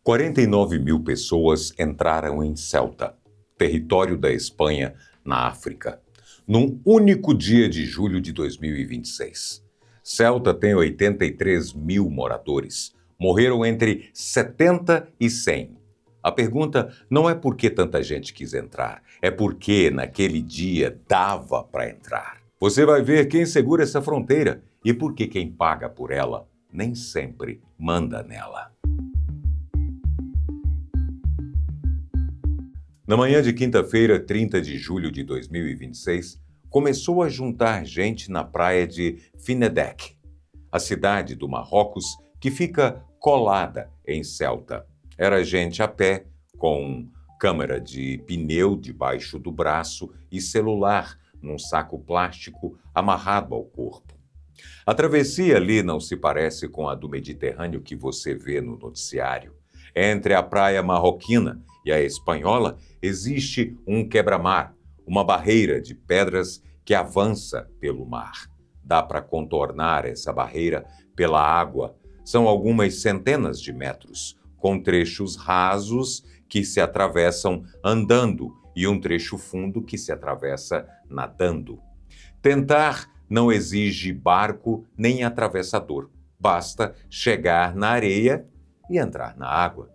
49 mil pessoas entraram em Ceuta, território da Espanha, na África, num único dia de julho de 2026. Ceuta tem 83 mil moradores. Morreram entre 70 e 100. A pergunta não é por que tanta gente quis entrar, é porque naquele dia dava para entrar. Você vai ver quem segura essa fronteira e por que quem paga por ela nem sempre manda nela. Na manhã de quinta-feira, 30 de julho de 2026, começou a juntar gente na praia de Finedec, a cidade do Marrocos que fica colada em Ceuta. Era gente a pé, com câmera de pneu debaixo do braço e celular num saco plástico amarrado ao corpo. A travessia ali não se parece com a do Mediterrâneo que você vê no noticiário. Entre a praia marroquina e a espanhola existe um quebra-mar, uma barreira de pedras que avança pelo mar. Dá para contornar essa barreira pela água. São algumas centenas de metros, com trechos rasos que se atravessam andando e um trecho fundo que se atravessa nadando. Tentar não exige barco nem atravessador. Basta chegar na areia e entrar na água.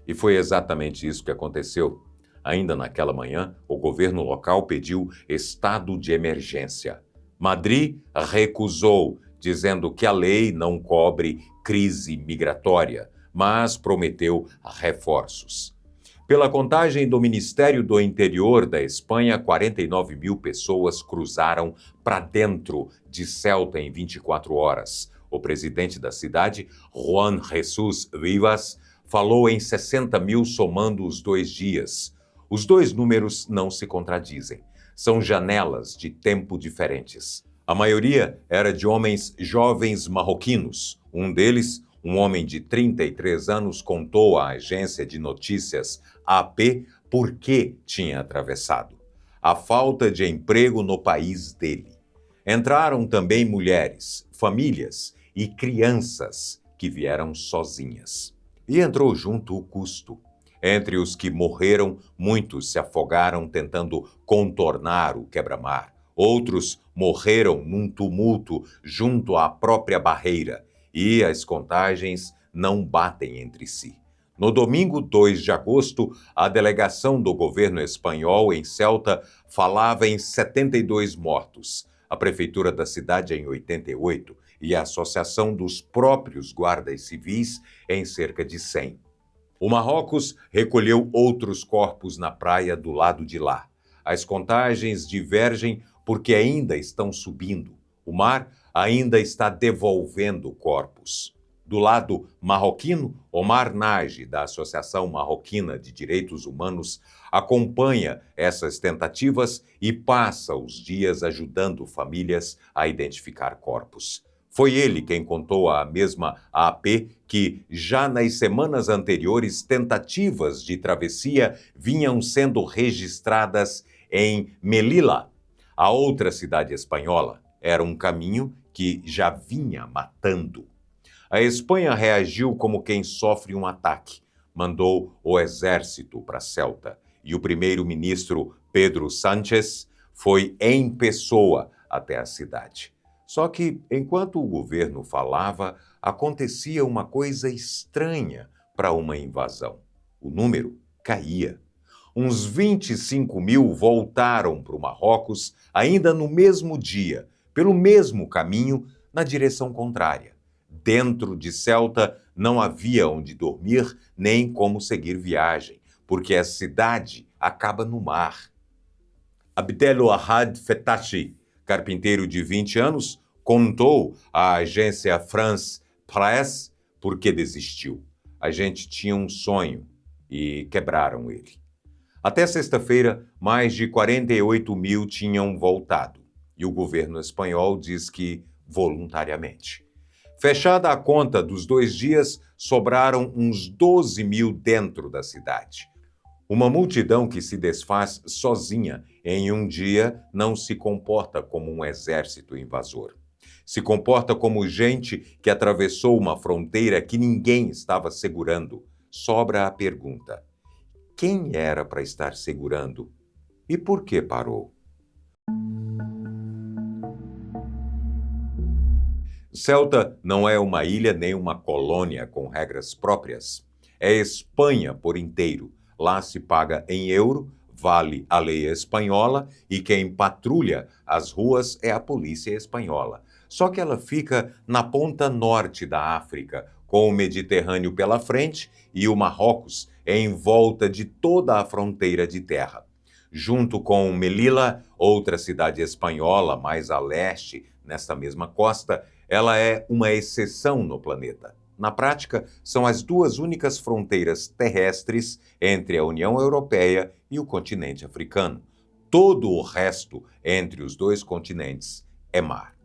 E foi exatamente isso que aconteceu. Ainda naquela manhã, o governo local pediu estado de emergência. Madrid recusou, dizendo que a lei não cobre crise migratória, mas prometeu reforços. Pela contagem do Ministério do Interior da Espanha, 49 mil pessoas cruzaram para dentro de Ceuta em 24 horas. O presidente da cidade, Juan Jesús Vivas, falou em 60 mil somando os 2 dias. Os dois números não se contradizem. São janelas de tempo diferentes. A maioria era de homens jovens marroquinos. Um deles, um homem de 33 anos, contou à agência de notícias AP por que tinha atravessado. A falta de emprego no país dele. Entraram também mulheres, famílias e crianças que vieram sozinhas. E entrou junto o custo. Entre os que morreram, muitos se afogaram tentando contornar o quebra-mar. Outros morreram num tumulto junto à própria barreira. E as contagens não batem entre si. No domingo 2 de agosto, a delegação do governo espanhol em Ceuta falava em 72 mortos. A prefeitura da cidade em 88 e a Associação dos próprios guardas civis em cerca de 100. O Marrocos recolheu outros corpos na praia do lado de lá. As contagens divergem porque ainda estão subindo. O mar ainda está devolvendo corpos. Do lado marroquino, Omar Nagy, da Associação Marroquina de Direitos Humanos, acompanha essas tentativas e passa os dias ajudando famílias a identificar corpos. Foi ele quem contou à mesma AP que, já nas semanas anteriores, tentativas de travessia vinham sendo registradas em Melilla, a outra cidade espanhola. Era um caminho que já vinha matando. A Espanha reagiu como quem sofre um ataque. Mandou o exército para Ceuta. E o primeiro-ministro Pedro Sánchez foi em pessoa até a cidade. Só que, enquanto o governo falava, acontecia uma coisa estranha para uma invasão. O número caía. Uns 25 mil voltaram para o Marrocos ainda no mesmo dia, pelo mesmo caminho, na direção contrária. Dentro de Ceuta não havia onde dormir nem como seguir viagem, porque a cidade acaba no mar. Abdelwahad Fetachi, carpinteiro de 20 anos, contou à agência France Presse por que desistiu. A gente tinha um sonho e quebraram ele. Até sexta-feira, mais de 48 mil tinham voltado. E o governo espanhol diz que voluntariamente. Fechada a conta dos 2 dias, sobraram uns 12 mil dentro da cidade. Uma multidão que se desfaz sozinha em um dia não se comporta como um exército invasor. Se comporta como gente que atravessou uma fronteira que ninguém estava segurando. sobra a pergunta: quem era para estar segurando? E por que parou? Ceuta não é uma ilha nem uma colônia com regras próprias. É Espanha por inteiro. Lá se paga em euro, vale a lei espanhola e quem patrulha as ruas é a polícia espanhola. Só que ela fica na ponta norte da África, com o Mediterrâneo pela frente e o Marrocos em volta de toda a fronteira de terra. Junto com Melilla, outra cidade espanhola mais a leste, nesta mesma costa, ela é uma exceção no planeta. Na prática, são as duas únicas fronteiras terrestres entre a União Europeia e o continente africano. Todo o resto entre os dois continentes é mar.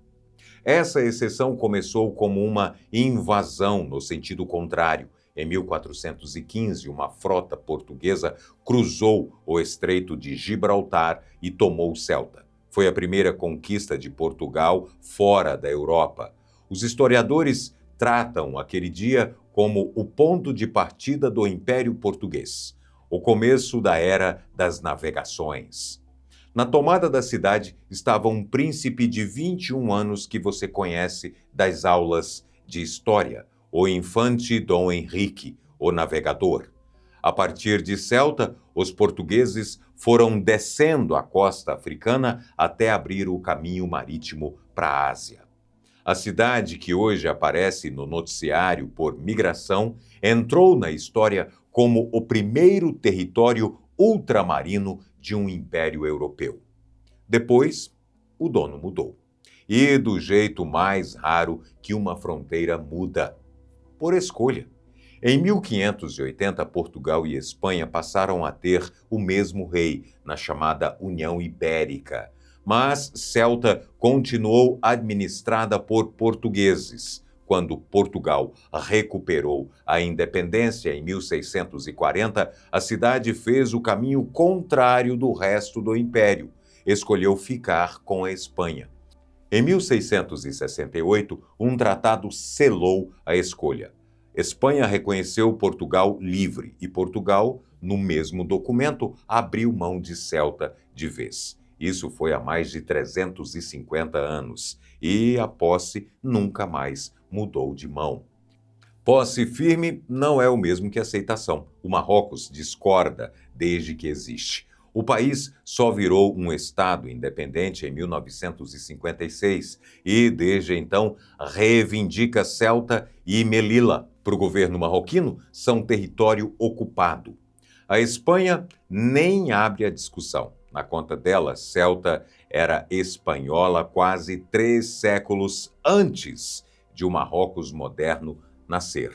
Essa exceção começou como uma invasão no sentido contrário. Em 1415, uma frota portuguesa cruzou o Estreito de Gibraltar e tomou Ceuta. Foi a primeira conquista de Portugal fora da Europa. Os historiadores tratam aquele dia como o ponto de partida do Império Português, o começo da Era das Navegações. Na tomada da cidade estava um príncipe de 21 anos que você conhece das aulas de história, o infante Dom Henrique, o navegador. A partir de Ceuta, os portugueses foram descendo a costa africana até abrir o caminho marítimo para a Ásia. A cidade, que hoje aparece no noticiário por migração, entrou na história como o primeiro território ultramarino de um império europeu. Depois, o dono mudou. E do jeito mais raro que uma fronteira muda: por escolha. Em 1580, Portugal e Espanha passaram a ter o mesmo rei, na chamada União Ibérica. Mas Ceuta continuou administrada por portugueses. Quando Portugal recuperou a independência em 1640, a cidade fez o caminho contrário do resto do império. Escolheu ficar com a Espanha. Em 1668, um tratado selou a escolha. Espanha reconheceu Portugal livre e Portugal, no mesmo documento, abriu mão de Ceuta de vez. Isso foi há mais de 350 anos e a posse nunca mais mudou de mão. Posse firme não é o mesmo que aceitação. O Marrocos discorda desde que existe. O país só virou um Estado independente em 1956 e, desde então, reivindica Ceuta e Melilla. Para o governo marroquino, são território ocupado. A Espanha nem abre a discussão. Na conta dela, Ceuta era espanhola quase 3 séculos antes de o Marrocos moderno nascer.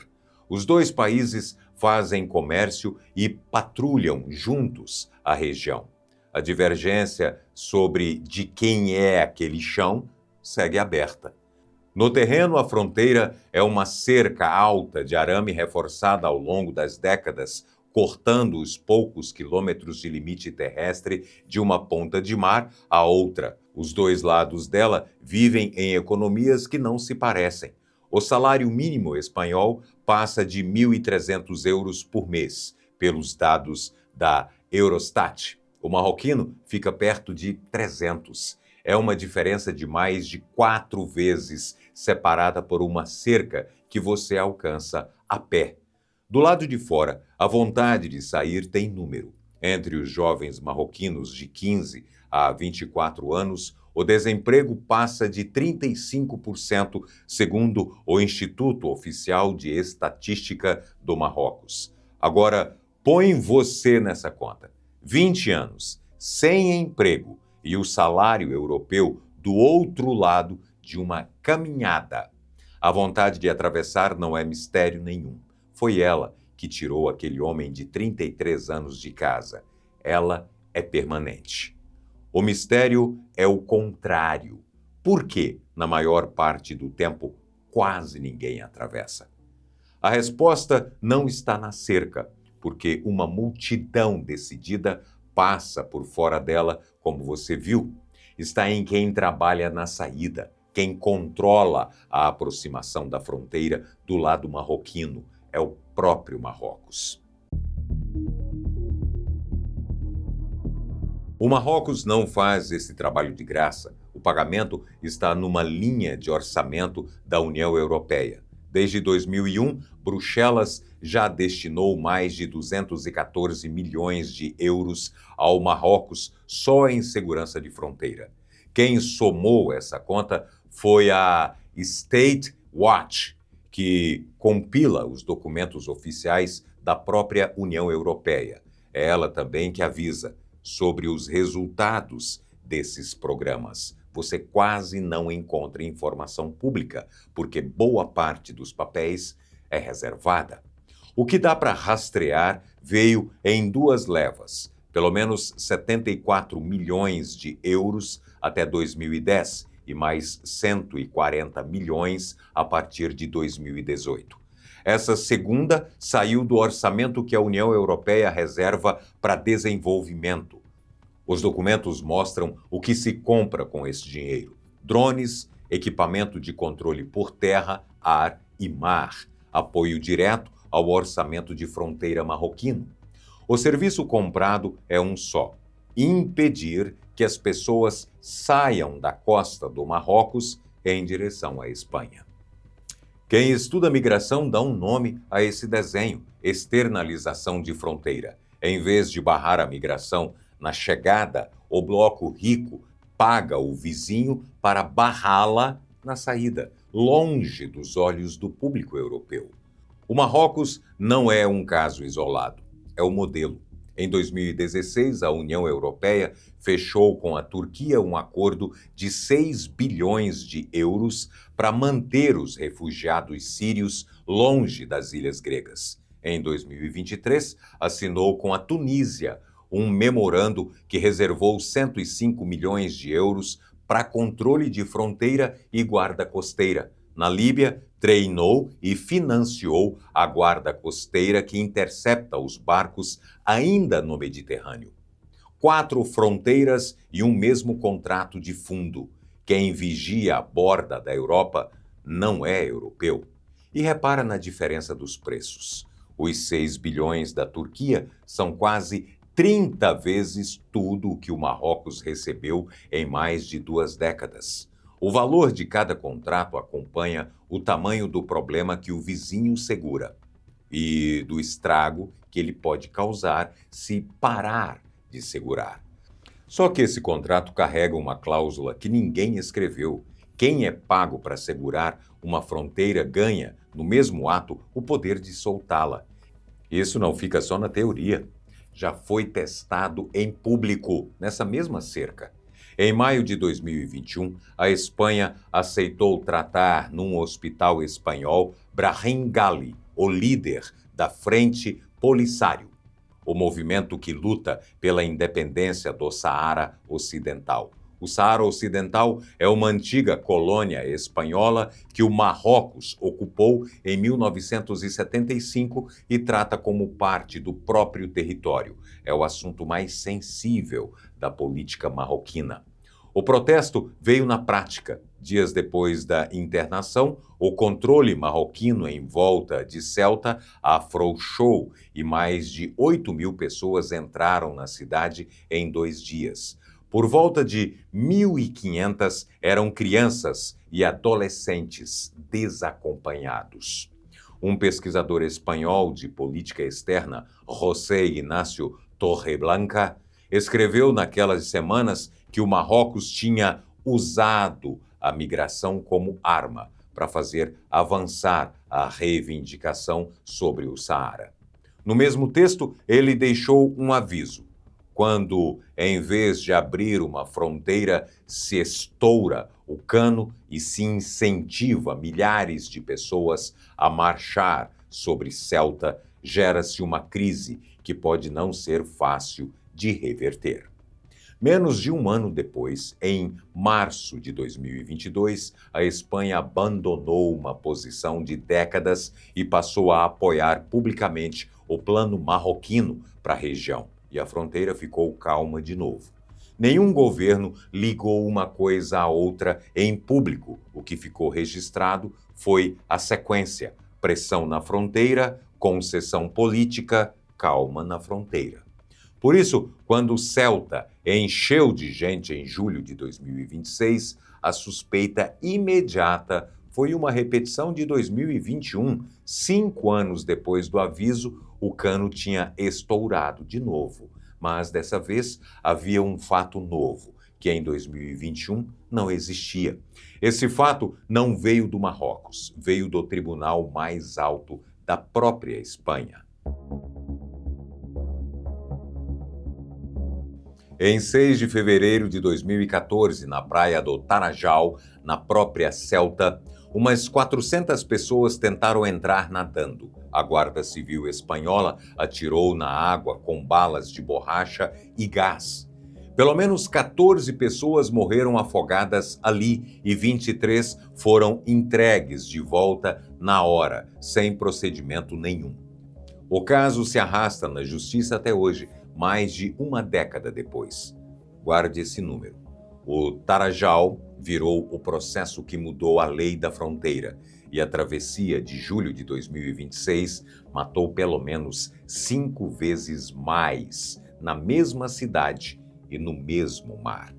Os dois países fazem comércio e patrulham juntos a região. A divergência sobre de quem é aquele chão segue aberta. No terreno, a fronteira é uma cerca alta de arame reforçada ao longo das décadas, cortando os poucos quilômetros de limite terrestre de uma ponta de mar à outra. Os dois lados dela vivem em economias que não se parecem. O salário mínimo espanhol passa de 1.300 euros por mês, pelos dados da Eurostat. O marroquino fica perto de 300. É uma diferença de mais de 4 vezes, separada por uma cerca que você alcança a pé. Do lado de fora, a vontade de sair tem número. Entre os jovens marroquinos de 15 a 24 anos, o desemprego passa de 35%, segundo o Instituto Oficial de Estatística do Marrocos. Agora, põe você nessa conta. 20 anos, sem emprego e o salário europeu do outro lado de uma caminhada. A vontade de atravessar não é mistério nenhum. Foi ela que tirou aquele homem de 33 anos de casa. Ela é permanente. O mistério é o contrário. Por que, na maior parte do tempo, quase ninguém atravessa? A resposta não está na cerca, porque uma multidão decidida passa por fora dela, como você viu. Está em quem trabalha na saída, quem controla a aproximação da fronteira do lado marroquino. é o próprio Marrocos. O Marrocos não faz esse trabalho de graça. O pagamento está numa linha de orçamento da União Europeia. Desde 2001, Bruxelas já destinou mais de 214 milhões de euros ao Marrocos só em segurança de fronteira. Quem somou essa conta foi a State Watch, que compila os documentos oficiais da própria União Europeia. É ela também que avisa sobre os resultados desses programas. Você quase não encontra informação pública, porque boa parte dos papéis é reservada. O que dá para rastrear veio em duas levas, pelo menos 74 milhões de euros até 2010 e mais 140 milhões a partir de 2018. Essa segunda saiu do orçamento que a União Europeia reserva para desenvolvimento. Os documentos mostram o que se compra com esse dinheiro: drones, equipamento de controle por terra, ar e mar, apoio direto ao orçamento de fronteira marroquino. O serviço comprado é um só: impedir que as pessoas saiam da costa do Marrocos em direção à Espanha. Quem estuda migração dá um nome a esse desenho: externalização de fronteira. Em vez de barrar a migração na chegada, o bloco rico paga o vizinho para barrá-la na saída, longe dos olhos do público europeu. O Marrocos não é um caso isolado, é o modelo. Em 2016, a União Europeia fechou com a Turquia um acordo de 6 bilhões de euros para manter os refugiados sírios longe das ilhas gregas. Em 2023, assinou com a Tunísia um memorando que reservou 105 milhões de euros para controle de fronteira e guarda costeira. Na Líbia, treinou e financiou a guarda costeira que intercepta os barcos ainda no Mediterrâneo. 4 fronteiras e um mesmo contrato de fundo. Quem vigia a borda da Europa não é europeu. E repara na diferença dos preços. Os 6 bilhões da Turquia são quase 30 vezes tudo o que o Marrocos recebeu em mais de 2 décadas. O valor de cada contrato acompanha o tamanho do problema que o vizinho segura e do estrago que ele pode causar se parar de segurar. Só que esse contrato carrega uma cláusula que ninguém escreveu. Quem é pago para segurar uma fronteira ganha, no mesmo ato, o poder de soltá-la. Isso não fica só na teoria. Já foi testado em público, nessa mesma cerca. Em maio de 2021, a Espanha aceitou tratar num hospital espanhol Brahim Ghali, o líder da Frente Polisário, o movimento que luta pela independência do Saara Ocidental. O Saara Ocidental é uma antiga colônia espanhola que o Marrocos ocupou em 1975 e trata como parte do próprio território. É o assunto mais sensível da política marroquina. O protesto veio na prática. Dias depois da internação, o controle marroquino em volta de Ceuta afrouxou e mais de 8 mil pessoas entraram na cidade em 2 dias. Por volta de 1.500 eram crianças e adolescentes desacompanhados. Um pesquisador espanhol de política externa, José Ignacio Torreblanca, escreveu naquelas semanas que o Marrocos tinha usado a migração como arma para fazer avançar a reivindicação sobre o Saara. No mesmo texto, ele deixou um aviso: quando, em vez de abrir uma fronteira, se estoura o cano e se incentiva milhares de pessoas a marchar sobre Ceuta, gera-se uma crise que pode não ser fácil de reverter. Menos de um ano depois, em março de 2022, a Espanha abandonou uma posição de décadas e passou a apoiar publicamente o plano marroquino para a região. E a fronteira ficou calma de novo. Nenhum governo ligou uma coisa à outra em público. O que ficou registrado foi a sequência: Pressão na fronteira, concessão política, calma na fronteira. Por isso, quando Ceuta encheu de gente em julho de 2026, a suspeita imediata foi uma repetição de 2021. 5 anos depois do aviso, o cano tinha estourado de novo. Mas dessa vez havia um fato novo, que em 2021 não existia. Esse fato não veio do Marrocos, veio do tribunal mais alto da própria Espanha. Em 6 de fevereiro de 2014, na praia do Tarajal, na própria Ceuta, umas 400 pessoas tentaram entrar nadando. A Guarda Civil espanhola atirou na água com balas de borracha e gás. Pelo menos 14 pessoas morreram afogadas ali e 23 foram entregues de volta na hora, sem procedimento nenhum. O caso se arrasta na justiça até hoje, mais de uma década depois. Guarde esse número. O Tarajal virou o processo que mudou a lei da fronteira e a travessia de julho de 2026 matou pelo menos 5 vezes mais na mesma cidade e no mesmo mar.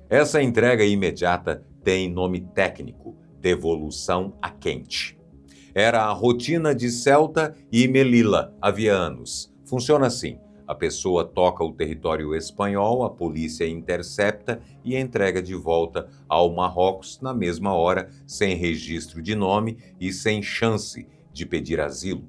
Essa entrega imediata tem nome técnico: devolução a quente. Era a rotina de Ceuta e Melilla havia anos. Funciona assim: a pessoa toca o território espanhol, a polícia intercepta e entrega de volta ao Marrocos na mesma hora, sem registro de nome e sem chance de pedir asilo.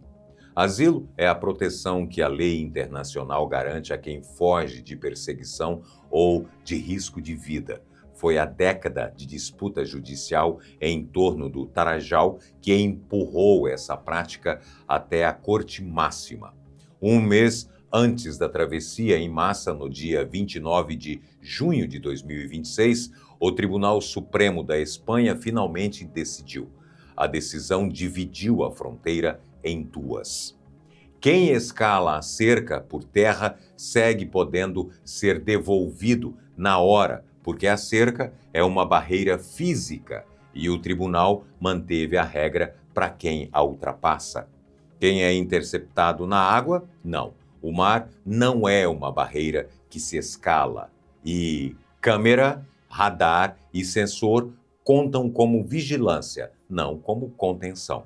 Asilo é a proteção que a lei internacional garante a quem foge de perseguição ou de risco de vida. Foi a década de disputa judicial em torno do Tarajal que empurrou essa prática até a Corte Máxima. Um mês antes da travessia em massa, no dia 29 de junho de 2026, o Tribunal Supremo da Espanha finalmente decidiu. A decisão dividiu a fronteira em duas. Quem escala a cerca por terra segue podendo ser devolvido na hora, porque a cerca é uma barreira física e o tribunal manteve a regra para quem a ultrapassa. Quem é interceptado na água, não. O mar não é uma barreira que se escala e câmera, radar e sensor contam como vigilância, não como contenção.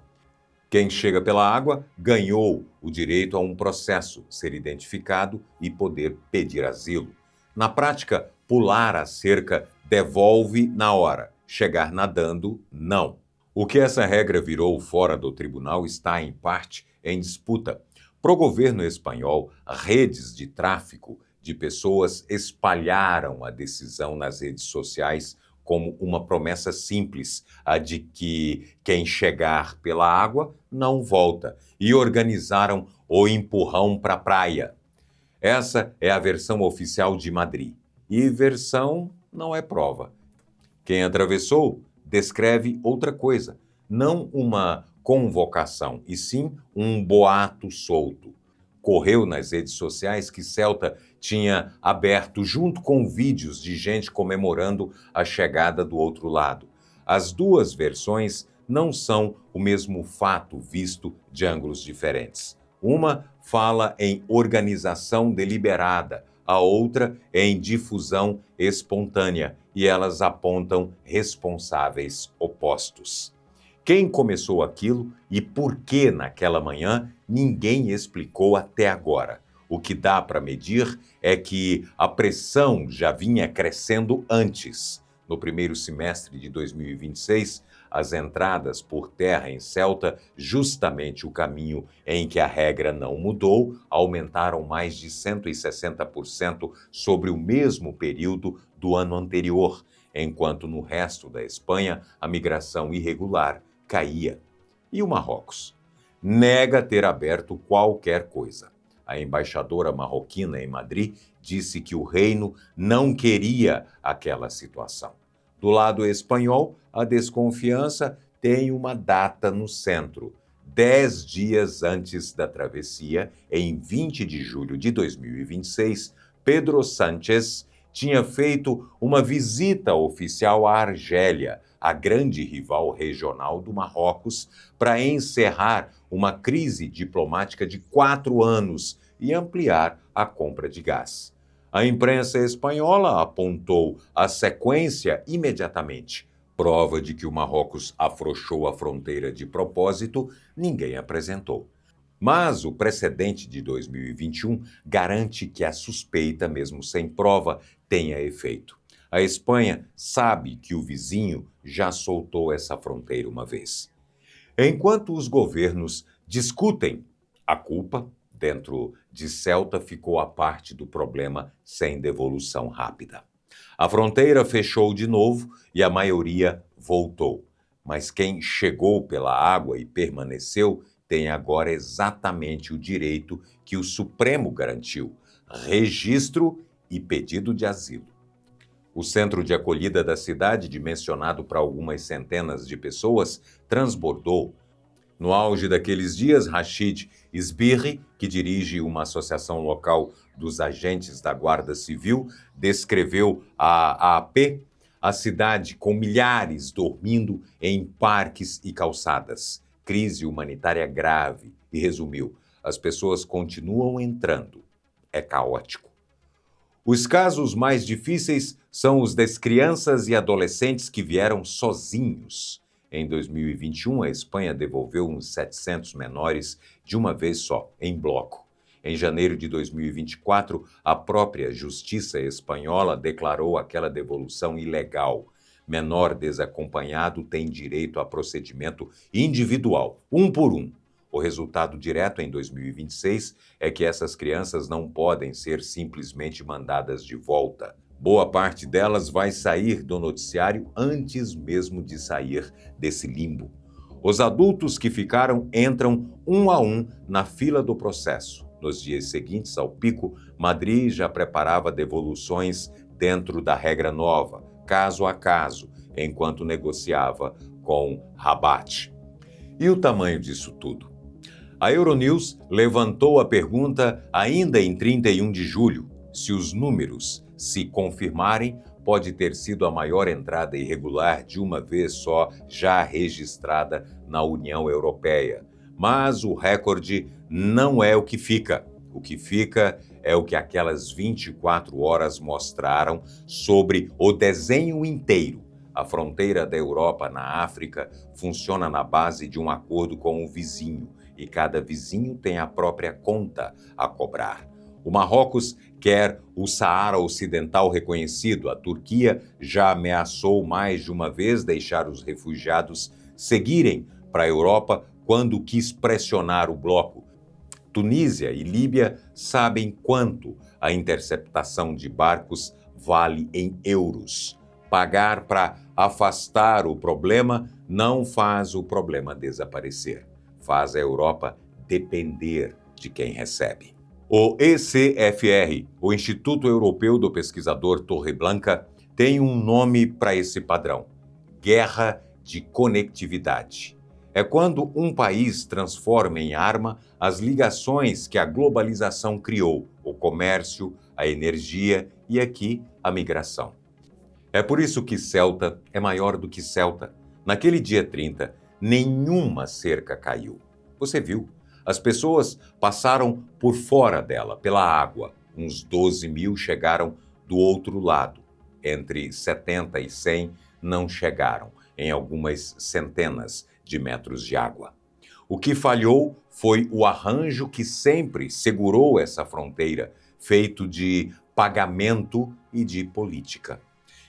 Quem chega pela água ganhou o direito a um processo, ser identificado e poder pedir asilo. Na prática, pular a cerca devolve na hora, chegar nadando, não. O que essa regra virou fora do tribunal está, em parte, em disputa. Para o governo espanhol, redes de tráfico de pessoas espalharam a decisão nas redes sociais como uma promessa simples, a de que quem chegar pela água não volta, e organizaram o empurrão para a praia. Essa é a versão oficial de Madrid. E versão não é prova. Quem atravessou descreve outra coisa, não uma convocação, e sim um boato solto. Correu nas redes sociais que Ceuta tinha aberto junto com vídeos de gente comemorando a chegada do outro lado. As duas versões não são o mesmo fato visto de ângulos diferentes. Uma fala em organização deliberada, a outra em difusão espontânea, e elas apontam responsáveis opostos. Quem começou aquilo e por que naquela manhã, ninguém explicou até agora. O que dá para medir é que a pressão já vinha crescendo antes. No primeiro semestre de 2026, as entradas por terra em Ceuta, justamente o caminho em que a regra não mudou, aumentaram mais de 160% sobre o mesmo período do ano anterior, enquanto no resto da Espanha a migração irregular caía. E o Marrocos? Nega ter aberto qualquer coisa. A embaixadora marroquina em Madrid disse que o reino não queria aquela situação. Do lado espanhol, a desconfiança tem uma data no centro. 10 dias antes da travessia, em 20 de julho de 2026, Pedro Sánchez tinha feito uma visita oficial à Argélia, a grande rival regional do Marrocos, para encerrar uma crise diplomática de 4 anos e ampliar a compra de gás. A imprensa espanhola apontou a sequência imediatamente. Prova de que o Marrocos afrouxou a fronteira de propósito, ninguém apresentou. Mas o precedente de 2021 garante que a suspeita, mesmo sem prova, tenha efeito. A Espanha sabe que o vizinho já soltou essa fronteira uma vez. Enquanto os governos discutem a culpa, dentro de Ceuta ficou a parte do problema sem devolução rápida. A fronteira fechou de novo e a maioria voltou. Mas quem chegou pela água e permaneceu tem agora exatamente o direito que o Supremo garantiu: registro e pedido de asilo. O centro de acolhida da cidade, dimensionado para algumas centenas de pessoas, transbordou. No auge daqueles dias, Rachid Sbirri, que dirige uma associação local dos agentes da Guarda Civil, descreveu à AP a cidade com milhares dormindo em parques e calçadas. Crise humanitária grave, e resumiu: as pessoas continuam entrando. É caótico. Os casos mais difíceis são os das crianças e adolescentes que vieram sozinhos. Em 2021, a Espanha devolveu uns 700 menores de uma vez só, em bloco. Em janeiro de 2024, a própria Justiça espanhola declarou aquela devolução ilegal. Menor desacompanhado tem direito a procedimento individual, um por um. O resultado direto em 2026 é que essas crianças não podem ser simplesmente mandadas de volta. Boa parte delas vai sair do noticiário antes mesmo de sair desse limbo. Os adultos que ficaram entram um a um na fila do processo. Nos dias seguintes ao pico, Madrid já preparava devoluções dentro da regra nova, caso a caso, enquanto negociava com Rabat. E o tamanho disso tudo? A Euronews levantou a pergunta ainda em 31 de julho. Se os números se confirmarem, pode ter sido a maior entrada irregular de uma vez só já registrada na União Europeia. Mas o recorde não é o que fica. O que fica é o que aquelas 24 horas mostraram sobre o desenho inteiro. A fronteira da Europa na África funciona na base de um acordo com o vizinho, e cada vizinho tem a própria conta a cobrar. O Marrocos quer o Saara Ocidental reconhecido. A Turquia já ameaçou mais de uma vez deixar os refugiados seguirem para a Europa quando quis pressionar o bloco. Tunísia e Líbia sabem quanto a interceptação de barcos vale em euros. Pagar para afastar o problema não faz o problema desaparecer. Faz a Europa depender de quem recebe. O ECFR, o Instituto Europeu do Pesquisador Torreblanca, tem um nome para esse padrão: guerra de conectividade. É quando um país transforma em arma as ligações que a globalização criou, o comércio, a energia e aqui a migração. É por isso que Ceuta é maior do que Celta. Naquele dia 30, nenhuma cerca caiu. Você viu? As pessoas passaram por fora dela, pela água. Uns 12 mil chegaram do outro lado. Entre 70 e 100 não chegaram, em algumas centenas de metros de água. O que falhou foi o arranjo que sempre segurou essa fronteira, feito de pagamento e de política.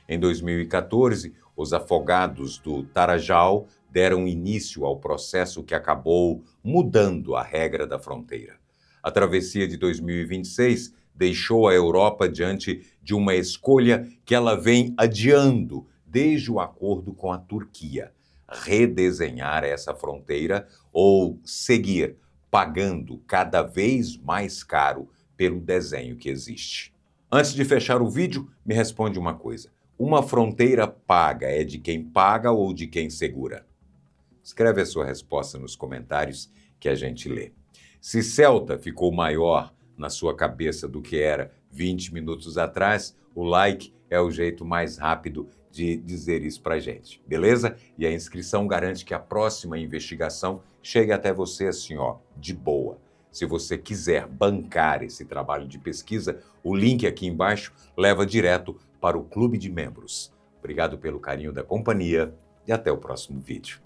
Em 2014, os afogados do Tarajal deram início ao processo que acabou mudando a regra da fronteira. A travessia de 2026 deixou a Europa diante de uma escolha que ela vem adiando desde o acordo com a Turquia: redesenhar essa fronteira ou seguir pagando cada vez mais caro pelo desenho que existe. Antes de fechar o vídeo, me responde uma coisa: uma fronteira paga é de quem paga ou de quem segura? Escreve a sua resposta nos comentários que a gente lê. Se Ceuta ficou maior na sua cabeça do que era 20 minutos atrás, o like é o jeito mais rápido de dizer isso pra gente, beleza? E a inscrição garante que a próxima investigação chegue até você assim, ó, de boa. Se você quiser bancar esse trabalho de pesquisa, o link aqui embaixo leva direto para o Clube de Membros. Obrigado pelo carinho da companhia e até o próximo vídeo.